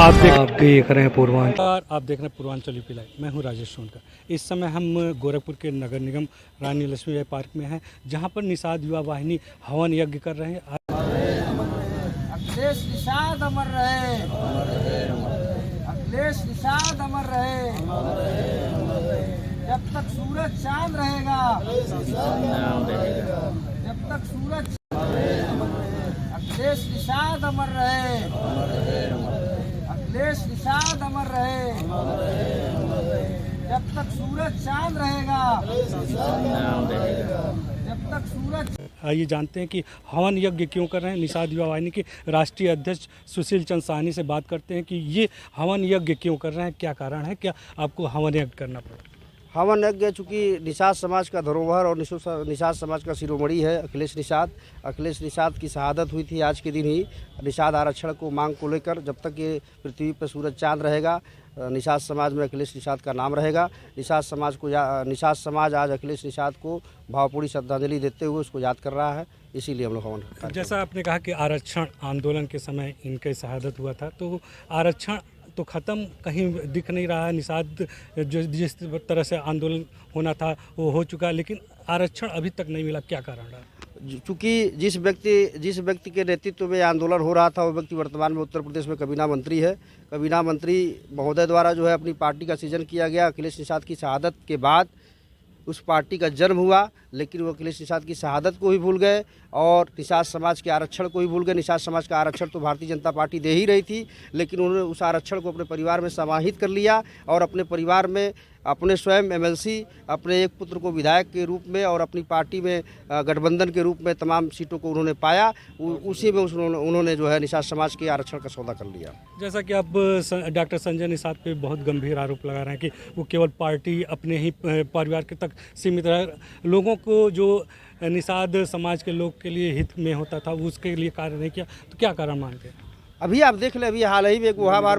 आप देख रहे हैं पूर्वांचल यूपी लाइव। मैं हूं राजेश सोनकर। इस समय हम गोरखपुर के नगर निगम रानी लक्ष्मीबाई पार्क में हैं, जहां पर निषाद युवा वाहिनी हवन यज्ञ कर रहे हैं। अखिलेश निषाद अमर रहे, अखिलेश निषाद अमर रहे, जब तक सूरज चांद रहेगा, जब तक सूरज, अखिलेश निषाद अमर रहे, अखिलेश निषाद अमर रहे, जब तक सूरज चांद रहेगा, जब तक सूरज। आइए जानते हैं कि हवन यज्ञ क्यों कर रहे हैं। निषाद युवा वाहिनी के राष्ट्रीय अध्यक्ष सुशील चंद्र साहनी से बात करते हैं कि ये हवन यज्ञ क्यों कर रहे हैं, क्या कारण है, क्या आपको हवन यज्ञ करना पड़ा। हवन यज्ञ चूँकि निषाद समाज का धरोहर और निषाद समाज का शिरोमणि है अखिलेश निषाद की शहादत हुई थी आज के दिन ही। निषाद आरक्षण को मांग को लेकर जब तक ये पृथ्वी पर सूरज चांद रहेगा, निषाद समाज में अखिलेश निषाद का नाम रहेगा। निषाद समाज आज अखिलेश निषाद को भावपूर्ण श्रद्धांजलि देते हुए उसको याद कर रहा है, इसीलिए हम लोग हवन। जैसा आपने कहा कि आरक्षण आंदोलन के समय इनकी शहादत हुआ था, तो आरक्षण तो ख़त्म कहीं दिख नहीं रहा है। निषाद जो जिस तरह से आंदोलन होना था वो हो चुका, लेकिन आरक्षण अभी तक नहीं मिला, क्या कारण रहा। चूँकि जिस व्यक्ति के नेतृत्व में आंदोलन हो रहा था वो व्यक्ति वर्तमान में उत्तर प्रदेश में कबीना मंत्री है। कबीना मंत्री महोदय द्वारा जो है अपनी पार्टी का सृजन किया गया। अखिलेश निषाद की शहादत के बाद उस पार्टी का जन्म हुआ, लेकिन वो अखिलेश निषाद की शहादत को ही भूल गए और निषाद समाज के आरक्षण को ही भूल गए। निषाद समाज का आरक्षण तो भारतीय जनता पार्टी दे ही रही थी, लेकिन उन्होंने उस आरक्षण को अपने परिवार में समाहित कर लिया और अपने परिवार में अपने स्वयं एमएलसी, अपने एक पुत्र को विधायक के रूप में और अपनी पार्टी में गठबंधन के रूप में तमाम सीटों को उन्होंने पाया। उसी में उन्होंने जो है निषाद समाज के आरक्षण का सौदा कर लिया। जैसा कि आप डॉक्टर संजय निषाद पे बहुत गंभीर आरोप लगा रहे हैं कि वो केवल पार्टी अपने ही परिवार के तक सीमित रहा, लोगों को जो निषाद समाज के लोग के लिए हित में होता था उसके लिए कार्य नहीं किया, तो क्या कारण मानते हैं। अभी आप देख लें, अभी हाल ही में बोहाबार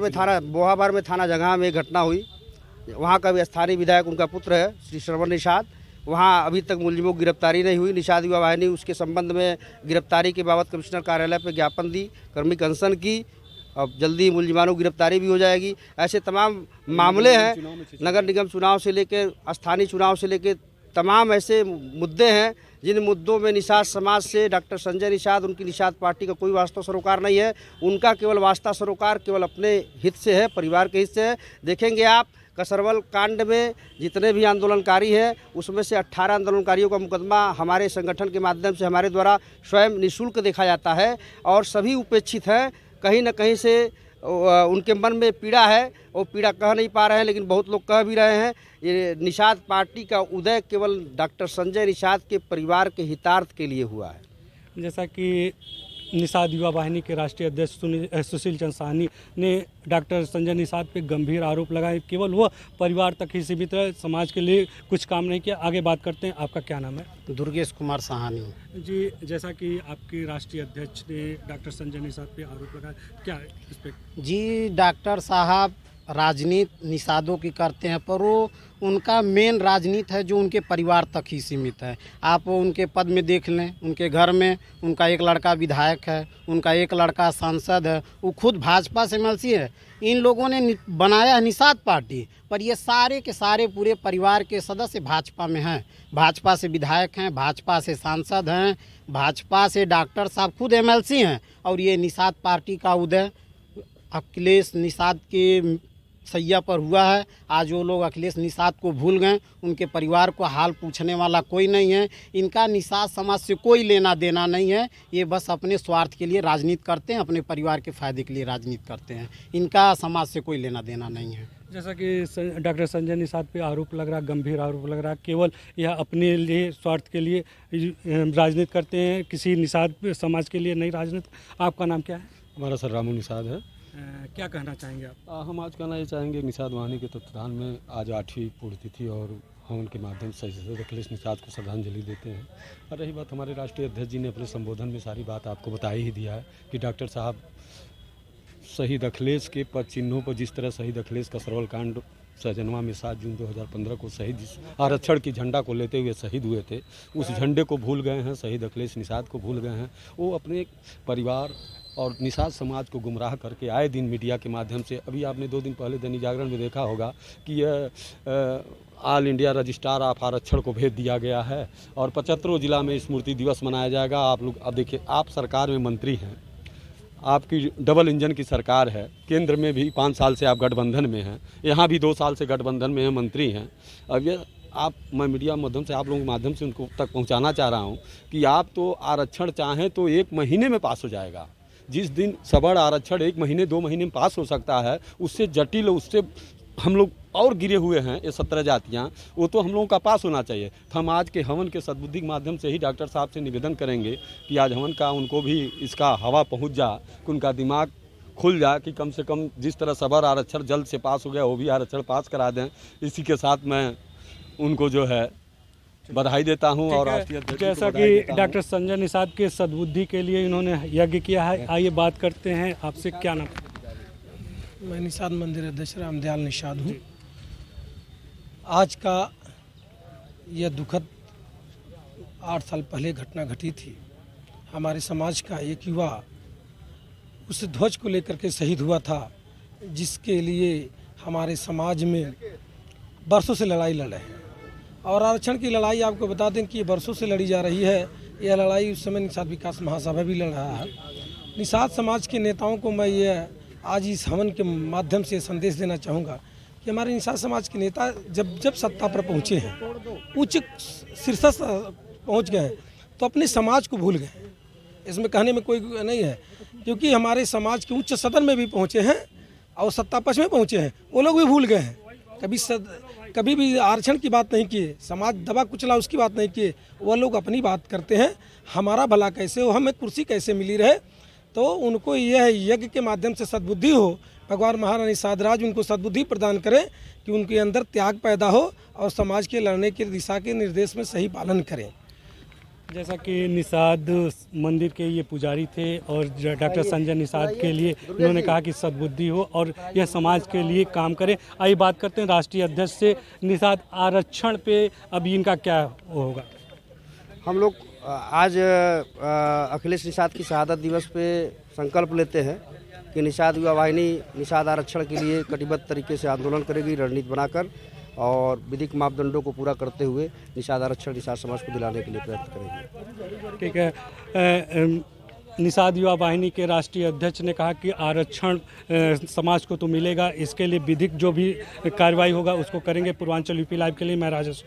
में थाना जगह में एक घटना हुई। वहाँ का भी स्थानीय विधायक उनका पुत्र है श्री श्रवण निषाद। वहाँ अभी तक मुलजिमों की गिरफ्तारी नहीं हुई। निषाद युवा वाहिनी उसके संबंध में गिरफ्तारी के बाबत कमिश्नर कार्यालय पर ज्ञापन दी, कर्मिक अनशन की। अब जल्दी मुलजिमानों की गिरफ्तारी भी हो जाएगी। ऐसे तमाम मामले हैं, नगर निगम चुनाव से लेकर स्थानीय चुनाव से लेकर तमाम ऐसे मुद्दे हैं जिन मुद्दों में निषाद समाज से डॉक्टर संजय निषाद, उनकी निषाद पार्टी का कोई वास्ता सरोकार नहीं है। उनका केवल वास्ता सरोकार केवल अपने हित से है, परिवार के हित से है। देखेंगे आप कसरवल कांड में जितने भी आंदोलनकारी हैं उसमें से 18 आंदोलनकारियों का मुकदमा हमारे संगठन के माध्यम से हमारे द्वारा स्वयं निःशुल्क देखा जाता है और सभी उपेक्षित हैं। कहीं न कहीं से उनके मन में पीड़ा है, वो पीड़ा कह नहीं पा रहे हैं, लेकिन बहुत लोग कह भी रहे हैं। ये निषाद पार्टी का उदय केवल डॉक्टर संजय निषाद के परिवार के हितार्थ के लिए हुआ है। जैसा कि निषाद युवा वाहिनी के राष्ट्रीय अध्यक्ष सुशील चंद्र साहनी ने डॉक्टर संजय निषाद पे गंभीर आरोप लगाए, केवल वह परिवार तक ही सीमित है, समाज के लिए कुछ काम नहीं किया। आगे बात करते हैं, आपका क्या नाम है। दुर्गेश कुमार साहनी जी, जैसा कि आपके राष्ट्रीय अध्यक्ष ने डॉक्टर संजय निषाद पे आरोप लगाया, क्या है इस पर। जी, डॉक्टर साहब राजनीति निषादों की करते हैं, पर वो उनका मेन राजनीति है जो उनके परिवार तक ही सीमित है। आप उनके पद में देख लें, उनके घर में उनका एक लड़का विधायक है, उनका एक लड़का सांसद है, वो खुद भाजपा से एमएलसी है। इन लोगों ने बनाया है निषाद पार्टी, पर ये सारे के सारे पूरे परिवार के सदस्य भाजपा में हैं। भाजपा से विधायक हैं, भाजपा से सांसद हैं, भाजपा से डॉक्टर साहब खुद एमएलसी हैं। और ये निषाद पार्टी का उदय अखिलेश निषाद के सैया पर हुआ है। आज वो लोग अखिलेश निषाद को भूल गए, उनके परिवार को हाल पूछने वाला कोई नहीं है। इनका निषाद समाज से कोई लेना देना नहीं है। ये बस अपने स्वार्थ के लिए राजनीति करते हैं, अपने परिवार के फायदे के लिए राजनीति करते हैं। इनका समाज से कोई लेना देना नहीं है। जैसा कि डॉक्टर संजय निषाद पे आरोप लग रहा, गंभीर आरोप लग रहा, केवल यह अपने लिए स्वार्थ के लिए राजनीति करते हैं, किसी निषाद समाज के लिए नहीं राजनीति। आपका नाम क्या है। हमारा सर रामू निषाद है। क्या कहना चाहेंगे आप। हम आज कहना ये चाहेंगे निषाद वाहिनी के तत्वाधान में आज 8वीं पुण्यतिथि और हवन के माध्यम से अखिलेश निषाद को श्रद्धांजलि देते हैं। और रही बात, हमारे राष्ट्रीय अध्यक्ष जी ने अपने संबोधन में सारी बात आपको बता ही दिया है कि डॉक्टर साहब शहीद अखिलेश के पद चिन्हों पर जिस तरह शहीद अखिलेश का सरवल कांड सहजनवा में 7 जून 2015 को शहीद आरक्षण की झंडा को लेते हुए शहीद हुए थे, उस झंडे को भूल गए हैं, शहीद अखिलेश निषाद को भूल गए हैं। वो अपने परिवार और निषाद समाज को गुमराह करके आए दिन मीडिया के माध्यम से, अभी आपने 2 दिन पहले दैनिक जागरण में देखा होगा कि यह ऑल इंडिया रजिस्ट्रार ऑफ आरक्षण को भेज दिया गया है और 75 जिला में स्मृति दिवस मनाया जाएगा। आप लोग अब देखिए, आप सरकार में मंत्री हैं, आपकी डबल इंजन की सरकार है, केंद्र में भी 5 साल से आप गठबंधन में हैं, यहाँ भी 2 साल से गठबंधन में हैं, मंत्री हैं। अब ये मैं मीडिया माध्यम से आप लोगों के माध्यम से उनको तक पहुँचाना चाह रहा हूँ कि आप तो आरक्षण चाहें तो 1 महीने में पास हो जाएगा। जिस दिन सवर्ण आरक्षण 1 महीने 2 महीने में पास हो सकता है, उससे जटिल, उससे हम लोग और गिरे हुए हैं ये 17 जातियाँ, वो तो हम लोगों का पास होना चाहिए। तो हम आज के हवन के सद्बुद्धि के माध्यम से ही डॉक्टर साहब से निवेदन करेंगे कि आज हवन का उनको भी इसका हवा पहुंच जा, कि उनका दिमाग खुल जा, कि कम से कम जिस तरह सबर आरक्षण जल्द से पास हो गया वो भी आरक्षण पास करा दें। इसी के साथ मैं उनको जो है बधाई देता हूँ। और राष्ट्रीय अध्यक्ष को जैसा बधाई कि देता हूँ। डॉक्टर संजय निषाद के सद्बुद्धि के लिए इन्होंने यज्ञ किया है, आइए बात करते हैं आपसे। क्या नाम? मैं निषाद मंदिर अध्यक्ष रामदयाल निषाद हूँ। आज का यह दुखद 8 साल पहले घटना घटी थी। हमारे समाज का एक युवा उस ध्वज को लेकर के शहीद हुआ था, जिसके लिए हमारे समाज में बरसों से लड़ाई लड़ रहे हैं। और आरक्षण की लड़ाई आपको बता दें कि ये बरसों से लड़ी जा रही है। यह लड़ाई उस समय निषाद विकास महासभा भी लड़ रहा है। निषाद समाज के नेताओं को मैं ये आज इस हवन के माध्यम से संदेश देना चाहूँगा कि हमारे निषाद समाज के नेता जब सत्ता पर पहुँचे हैं, उच्च शीर्ष पहुँच गए हैं, तो अपने समाज को भूल गए हैं। इसमें कहने में कोई नहीं है, क्योंकि हमारे समाज के उच्च सदन में भी पहुँचे हैं और सत्ता पक्ष में पहुँचे हैं, वो लोग भी भूल गए हैं। कभी भी आरक्षण की बात नहीं किए, समाज दबा कुचला उसकी बात नहीं किए। वो लोग अपनी बात करते हैं, हमारा भला कैसे हो, हमें कुर्सी कैसे मिली रहे। तो उनको यह यज्ञ के माध्यम से सद्बुद्धि हो, भगवान महारानी साधराज उनको सद्बुद्धि प्रदान करें कि उनके अंदर त्याग पैदा हो और समाज के लड़ने की दिशा के निर्देश में सही पालन करें। जैसा कि निषाद मंदिर के ये पुजारी थे और डॉक्टर संजय निषाद के लिए उन्होंने कहा कि सद्बुद्धि हो और यह समाज के लिए काम करें। आइए बात करते हैं राष्ट्रीय अध्यक्ष से। निषाद आरक्षण पे अभी इनका क्या होगा? हम लोग आज अखिलेश निषाद की शहादत दिवस पे संकल्प लेते हैं कि निषाद युवा वाहिनी निषाद आरक्षण के लिए कटिबद्ध तरीके से आंदोलन करेगी, रणनीति बनाकर, और विधिक मापदंडों को पूरा करते हुए निषाद आरक्षण निषाद समाज को दिलाने के लिए प्रयत्न करेंगे। ठीक है। निषाद युवा वाहिनी के राष्ट्रीय अध्यक्ष ने कहा कि आरक्षण समाज को तो मिलेगा, इसके लिए विधिक जो भी कार्रवाई होगा उसको करेंगे। पूर्वांचल यूपी लाइव के लिए मैं राजेश।